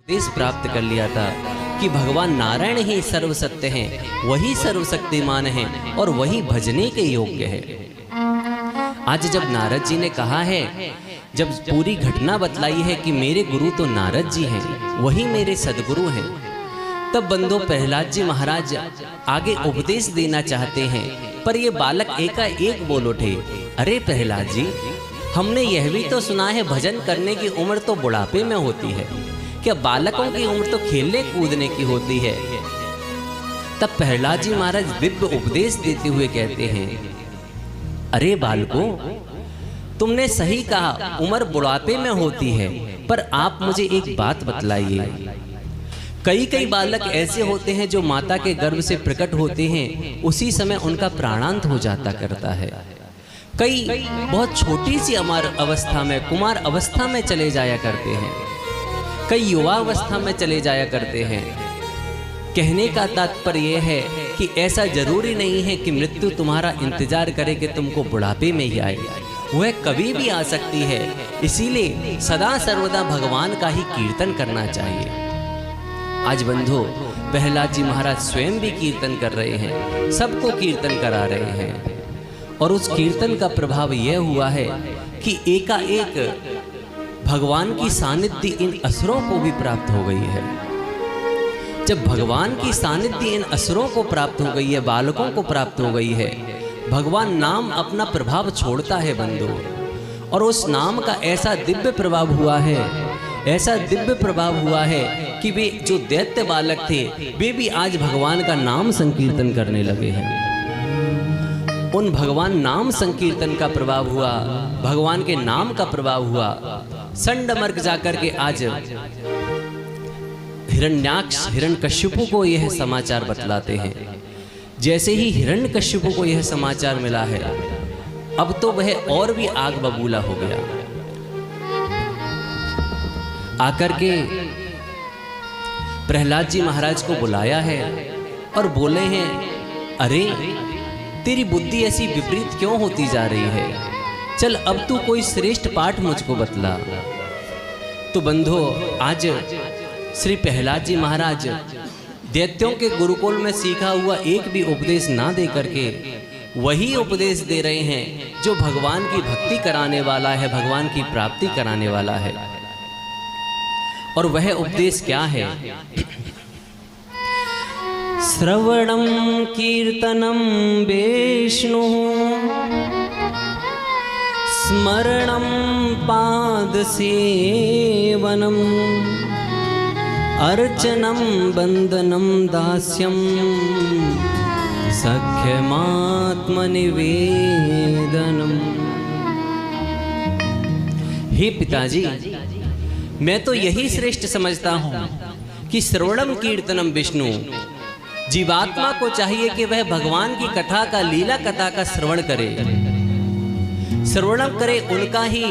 देश प्राप्त कर लिया था कि भगवान नारायण ही सर्व सत्य हैं, वही सर्वशक्तिमान हैं और वही भजने के योग्य है। आज जब नारद जी ने कहा है, जब पूरी घटना बतलाई है कि मेरे गुरु तो नारद जी हैं, वही मेरे सदगुरु हैं, तब बंधु प्रहलाद जी महाराज आगे उपदेश देना चाहते हैं, पर ये बालक एकाएक बोल उठे, अरे प्रहलाद जी, हमने यह भी तो सुना है भजन करने की उम्र तो बुढ़ापे में होती है, क्या बालकों की उम्र तो खेलने कूदने की होती है। तब प्रहलाद जी महाराज दिव्य उपदेश देते हुए कहते हैं, अरे बालकों, तुमने सही कहा, उम्र बुढ़ापे में होती है, पर आप मुझे एक बात बतलाइए। कई बालक ऐसे होते हैं जो माता के गर्भ से प्रकट होते हैं, उसी समय उनका प्राणांत हो जाता करता है। कई बहुत छोटी सी अवस्था में, कुमार अवस्था में चले जाया करते हैं, कई युवा अवस्था में चले जाया करते हैं। कहने का तात्पर्य यह है कि ऐसा जरूरी नहीं है कि मृत्यु तुम्हारा इंतजार करे कि तुमको बुढ़ापे में ही आए, वह कभी भी आ सकती है। इसीलिए सदा सर्वदा भगवान का ही कीर्तन करना चाहिए। आज बंधु प्रहलाद जी महाराज स्वयं भी कीर्तन कर रहे हैं, सबको कीर्तन करा रहे हैं, और उस कीर्तन का प्रभाव यह हुआ है कि एकाएक भगवान की सानिध्य इन असुरों को भी प्राप्त हो गई है। जब भगवान की सानिध्य इन असुरों को प्राप्त हो गई है, बालकों को प्राप्त हो गई है, भगवान नाम अपना प्रभाव छोड़ता है बंधु, और उस नाम का ऐसा दिव्य प्रभाव हुआ है, ऐसा दिव्य प्रभाव हुआ है कि वे जो दैत्य बालक थे, वे भी आज भगवान का नाम संकीर्तन करने लगे हैं। उन भगवान नाम संकीर्तन का प्रभाव हुआ, भगवान के नाम का प्रभाव हुआ। संडमर्ग जाकर के आज हिरण्याक्ष हिरण्यकश्यपु को यह समाचार बतलाते हैं। जैसे ही हिरण्यकश्यपु को यह समाचार मिला है, अब तो वह और भी आग बबूला हो गया। आकर के प्रहलाद जी महाराज को बुलाया है और बोले हैं, अरे तेरी बुद्धि ऐसी विपरीत क्यों होती जा रही है, चल अब तू कोई श्रेष्ठ पाठ मुझको बतला। तो बंधु आज श्री प्रहलाद जी महाराज दैत्यों के गुरुकुल में सीखा हुआ एक भी उपदेश ना दे करके वही उपदेश दे रहे हैं जो भगवान की भक्ति कराने वाला है, भगवान की प्राप्ति कराने वाला है। और वह उपदेश क्या है? श्रवणं कीर्तनं विष्णु स्मरणं पादसेवनम् अर्चनं वंदनं दास्यं सख्यमात्मनिवेदनम्। हे पिताजी, मैं तो यही श्रेष्ठ समझता हूँ कि श्रवणम कीर्तनम विष्णु, जीवात्मा को चाहिए कि वह भगवान की कथा का, लीला कथा का श्रवण करे, श्रवणम करे उनका ही,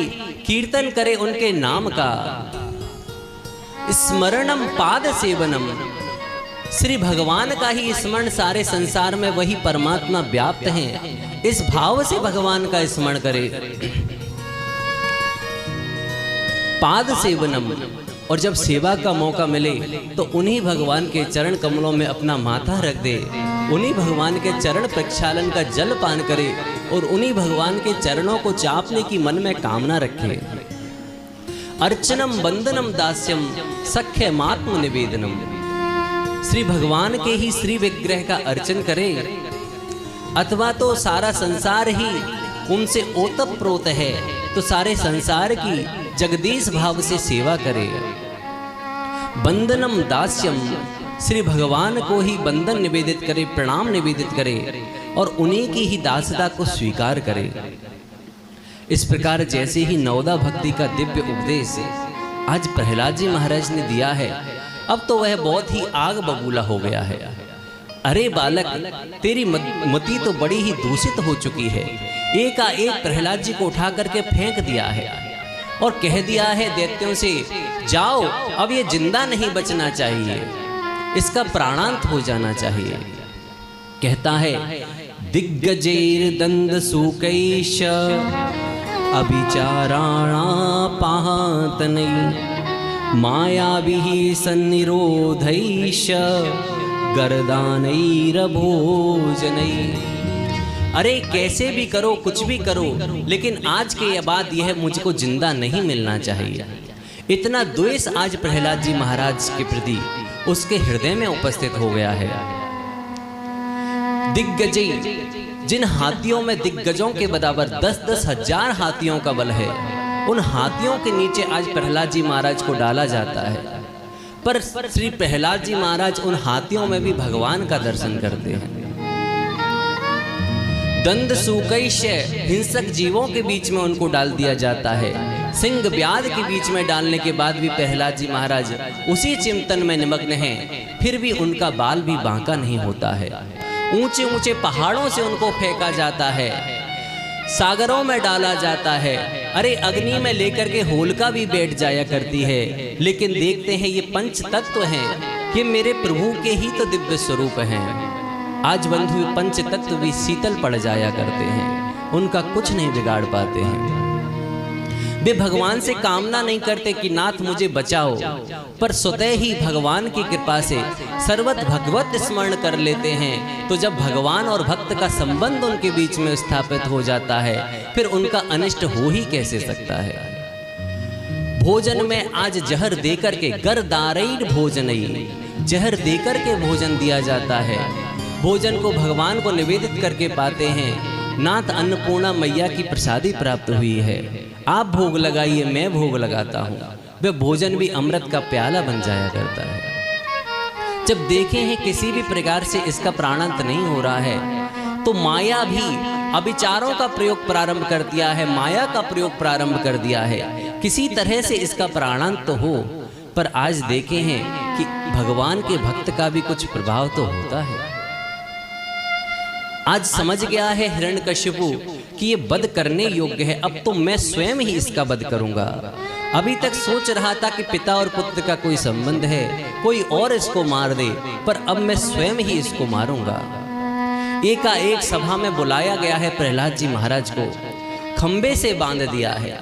कीर्तन करे उनके नाम का। स्मरणम पाद सेवनम, श्री भगवान का ही स्मरण, सारे संसार में वही परमात्मा व्याप्त हैं, इस भाव से भगवान का स्मरण करे। पाद सेवनम, और जब सेवा का मौका मिले तो उन्हीं भगवान के चरण कमलों में अपना माथा रख दे, उन्हीं भगवान के चरण प्रक्षालन का जल पान करे और उन्हीं भगवान के चरणों को चापने की मन में कामना रखे। अर्चनम वंदनम दास्यम सख्यमात्म निवेदनम, श्री भगवान के ही श्री विग्रह का अर्चन करे, अथवा तो सारा संसार ही उनसे ओतप्रोत है तो सारे संसार की जगदीश भाव से सेवा करे। बंदनम दास्यम, श्री भगवान को ही बंदन निवेदित करे, प्रणाम निवेदित करे और उन्हीं की ही दासता को स्वीकार करे। इस प्रकार जैसे ही नवदा भक्ति का दिव्य उपदेश आज प्रहलाद जी महाराज ने दिया है, अब तो वह बहुत ही आग बबूला हो गया है। अरे बालक, तेरी मति तो बड़ी ही दूषित हो चुकी है। एकाएक प्रहलाद जी को उठा करके फेंक दिया है और कह दिया है दैत्यों से, जाओ, अब ये जिंदा नहीं बचना चाहिए, इसका प्राणांत हो जाना चाहिए। कहता है, दिग्गजैर दंड सूकैश अभिचाराणा पाहतनै मायाभिः सन्निरोधैश्च गर्दानैरभोजनैः। अरे कैसे भी करो, कुछ भी करो, लेकिन आज के बाद यह मुझको जिंदा नहीं मिलना चाहिए। इतना द्वेष आज प्रहलाद जी महाराज के प्रति उसके हृदय में उपस्थित हो गया है। दिग्गजई, जिन हाथियों में दिग्गजों के बराबर 10-10 हजार हाथियों का बल है, उन हाथियों के नीचे आज प्रहलाद जी महाराज को डाला जाता है। पर श्री प्रहलाद जी महाराज उन हाथियों में भी भगवान का दर्शन करते हैं। दंड सूकैश्य, हिंसक जीवों के बीच में उनको डाल दिया जाता है। सिंह ब्याध के बीच में डालने के बाद भी प्रहलाद जी महाराज उसी चिंतन में निमग्न हैं। फिर भी उनका बाल भी बांका नहीं होता है। ऊंचे ऊंचे पहाड़ों से उनको फेंका जाता है, सागरों में डाला जाता है। अरे अग्नि में लेकर के होलिका भी बैठ जाया करती है, लेकिन देखते हैं ये पंच तत्व हैं, ये मेरे प्रभु के ही तो दिव्य स्वरूप हैं। आज बंधु पंच तत्व भी शीतल पड़ जाया करते हैं, उनका कुछ नहीं बिगाड़ पाते हैं। वे भगवान से कामना नहीं करते कि नाथ मुझे बचाओ, पर स्वतः ही भगवान की कृपा से सर्वत भगवत स्मरण कर लेते हैं। तो जब भगवान और भक्त का संबंध उनके बीच में स्थापित हो जाता है, फिर उनका अनिष्ट हो ही कैसे सकता है। भोजन में आज जहर देकर के गर्दारैर भोजनई, जहर देकर के भोजन दिया जाता है। भोजन को भगवान को निवेदित करके पाते हैं। नाथ अन्नपूर्णा मैया की प्रसादी प्राप्त हुई है, आप भोग लगाइए, मैं भोग लगाता हूँ। वह भोजन भी अमृत का प्याला बन जाया करता है। जब देखे हैं किसी भी प्रकार से इसका प्राणांत नहीं हो रहा है, तो माया भी अभिचारों का प्रयोग प्रारंभ कर दिया है, माया का प्रयोग प्रारंभ कर दिया है। किसी तरह से इसका प्राणांत तो हो, पर आज देखे हैं कि भगवान के भक्त का भी कुछ प्रभाव तो होता है। आज समझ गया है हिरण्यकशिपु कि ये वध करने योग्य है, अब तो मैं स्वयं ही इसका वध करूंगा। अभी तक सोच रहा था कि पिता और पुत्र का कोई संबंध है, कोई और इसको मार दे, पर अब मैं स्वयं ही इसको मारूंगा। एकाएक सभा में बुलाया गया है प्रहलाद जी महाराज को, खंबे से बांध दिया है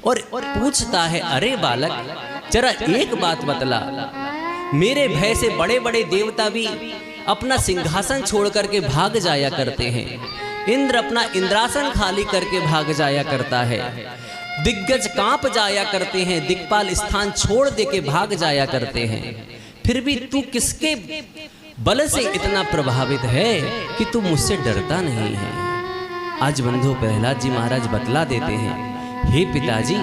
और पूछता है, अरे बालक जरा एक बात बतला, मेरे भय से बड़े बड़े देवता भी अपना सिंहासन छोड़ करके भाग जाया करते हैं, इंद्र अपना इंद्रासन खाली करके भाग जाया करता है, दिग्गज कांप जाया करते हैं, दिक्पाल स्थान छोड़ दे के भाग जाया करते हैं, फिर भी तू किसके बल से इतना प्रभावित है कि तू मुझसे डरता नहीं है। आज बंधु प्रहलाद जी महाराज बतला देते हैं, हे पिताजी,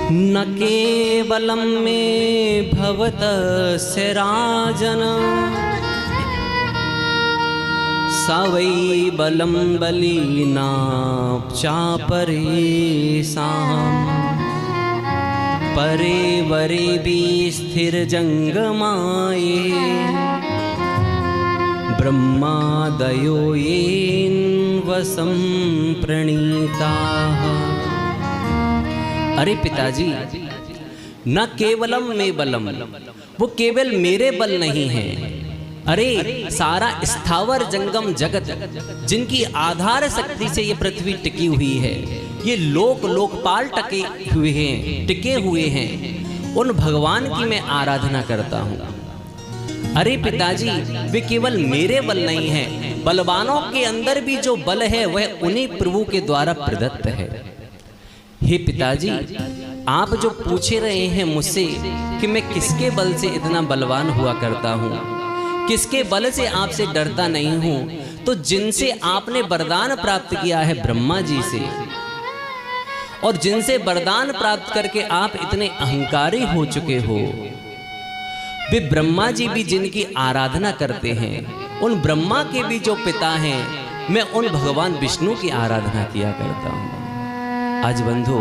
न केवलम में भवतस्य राजन सवै बलम बलिनाप्चापरेषां परे वरे भी स्थिर जंगमाये ब्रह्मादयो येन वसं प्रणीताः। अरे पिताजी, न केवलम में बलम, वो केवल मेरे बल नहीं है। अरे सारा स्थावर जंगम जगत जिनकी आधार शक्ति से ये पृथ्वी टिकी हुई है, ये लोकपाल टिके हुए हैं, उन भगवान की मैं आराधना करता हूँ। अरे पिताजी, वे केवल मेरे बल नहीं है, बलवानों के अंदर भी जो बल है वह उन्हीं प्रभु के द्वारा प्रदत्त है। हे पिताजी, आप जो पूछे रहे हैं मुझसे कि मैं किसके बल से इतना बलवान हुआ करता हूँ, किसके बल से आपसे डरता नहीं हूँ, तो जिनसे आपने वरदान प्राप्त किया है ब्रह्मा जी से, और जिनसे वरदान प्राप्त करके आप इतने अहंकारी हो चुके हो, वे ब्रह्मा जी भी जिनकी आराधना करते हैं, उन ब्रह्मा के भी जो पिता हैं, मैं उन भगवान विष्णु की आराधना किया करता हूँ। आज बंधु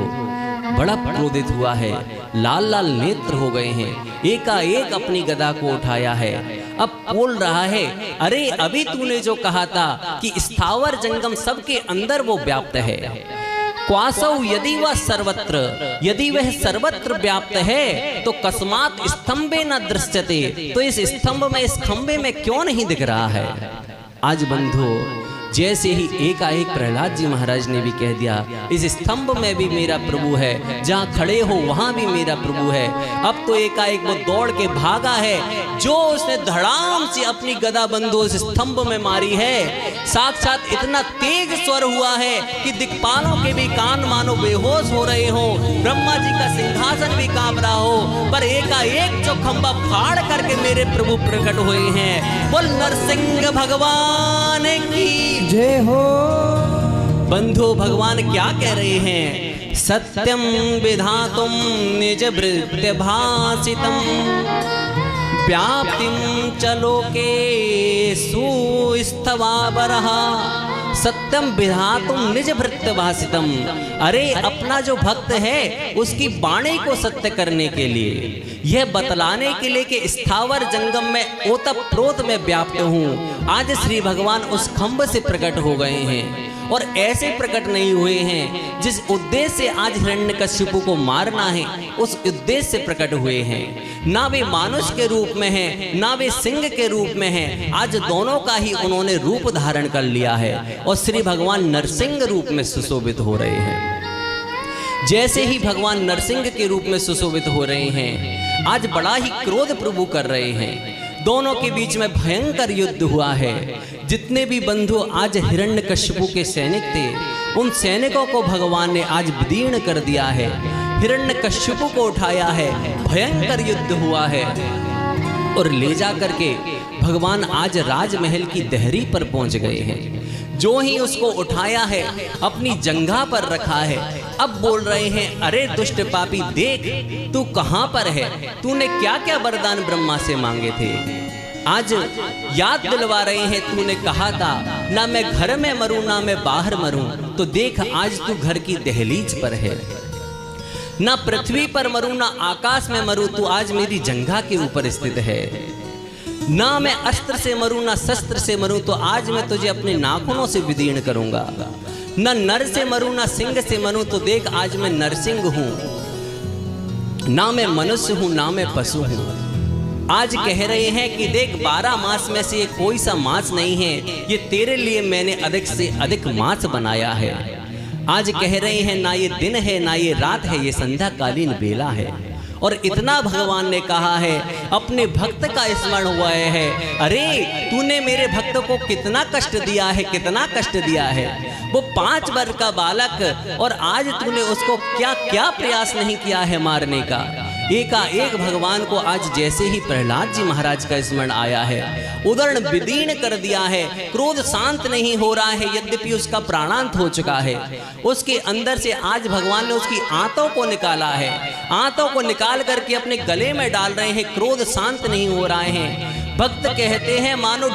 बड़ा क्रोधित हुआ है, लाल लाल नेत्र हो गए हैं, एकाएक अपनी गदा को उठाया है, अब बोल रहा है, अरे अभी तूने जो कहा था कि स्थावर जंगम सबके अंदर वो व्याप्त है, क्वासौ यदि वह सर्वत्र, यदि वह सर्वत्र व्याप्त है तो कस्मात स्तंभे न दृश्यते, तो इस स्तंभ में, इस खंबे में क्यों नहीं दिख रहा है। आज बंधु जैसे ही एकाएक प्रहलाद जी महाराज ने भी कह दिया, इस स्तंभ में भी मेरा प्रभु है, जहाँ खड़े हो वहाँ भी मेरा प्रभु है। अब तो एकाएक वो दौड़ के भागा है, जो उसने धड़ाम से अपनी गदा बंधु उस स्तंभ में मारी है। साक्षात इतना तेज स्वर हुआ है कि दिक्पालों के भी कान मानो बेहोश हो रहे हो, ब्रह्मा जी का सिंहासन भी कांप रहा हो, पर एकाएक जो खंभा फाड़ करके मेरे प्रभु प्रकट हुए हैं। बोल नरसिंह भगवान की जय हो। बंधु भगवान क्या कह रहे हैं? सत्यम विधातुम निज भृत्य भासितम व्याप्तिम चलोके सुस्थवा बरहा। सत्यम विधातुम निज भृत्य भासितम। अरे अपना जो भक्त है उसकी वाणी को सत्य करने के लिए, यह बतलाने के लिए कि स्थावर जंगम में ओतप्रोत में व्याप्त हूँ। आज श्री भगवान उस खंभ से प्रकट हो गए हैं, और ऐसे प्रकट नहीं हुए हैं जिस उद्देश्य से आज हिरण्यकश्यपु को मारना है, उस उद्देश्य से प्रकट हुए हैं। ना वे मानुष के रूप में हैं, ना वे सिंह के रूप में हैं। आज दोनों का ही उन्होंने रूप धारण कर लिया है, और श्री भगवान नरसिंह रूप में सुशोभित हो रहे हैं। जैसे ही भगवान नरसिंह के रूप में सुशोभित हो रहे हैं, आज बड़ा ही क्रोध प्रभु कर रहे हैं। दोनों के बीच में भयंकर युद्ध हुआ है। जितने भी बंधु आज हिरण्यकश्यपु के सैनिक थे, उन सैनिकों को भगवान ने आज विदीर्ण कर दिया है। हिरण्यकश्यपु को उठाया है, भयंकर युद्ध हुआ है, और ले जा करके भगवान आज राजमहल की देहरी पर पहुंच गए हैं। जो ही उसको उठाया है, अपनी जंघा पर रखा है, अब बोल रहे हैं, अरे दुष्ट पापी देख तू कहां पर है, तूने क्या क्या वरदान ब्रह्मा से मांगे थे। आज याद दिलवा रहे हैं, तूने कहा था ना मैं घर में मरूं ना मैं बाहर मरूं, तो देख आज तू घर की दहलीज पर है। ना पृथ्वी पर मरूं ना आकाश में मरूं, तू आज मेरी जंघा के ऊपर स्थित है। ना मैं अस्त्र से मरूं ना शस्त्र से मरूं, तो आज मैं तुझे अपने नाखूनों से विदीर्ण करूंगा। न नर से मरूं ना सिंह से मरूं, तो देख आज मैं नरसिंह हूं। ना मैं मनुष्य हूं ना मैं पशु हूं। आज कह रहे हैं कि देख 12 मास में से ये कोई सा मास नहीं है, ये तेरे लिए मैंने अधिक से अधिक मास बनाया है। आज कह रहे हैं ना ये दिन है ना ये रात है, ये संध्या कालीन बेला है। और इतना भगवान ने कहा है, अपने भक्त का स्मरण हुआ है, अरे तूने मेरे भक्त को कितना कष्ट दिया है, कितना कष्ट दिया है। वो 5 वर्ष का बालक, और आज तूने उसको क्या क्या प्रयास नहीं किया है मारने का। एकाएक भगवान को आज जैसे ही प्रहलाद जी महाराज का स्मरण आया है, उदरण विदीर्ण कर दिया है। क्रोध शांत नहीं हो रहा है, यद्यपि उसका प्राणांत हो चुका है। उसके अंदर से आज भगवान ने उसकी आंतों को निकाला है, आंतों को निकाल करके अपने गले में डाल रहे हैं। क्रोध शांत नहीं हो रहे हैं। भक्त कहते हैं मानो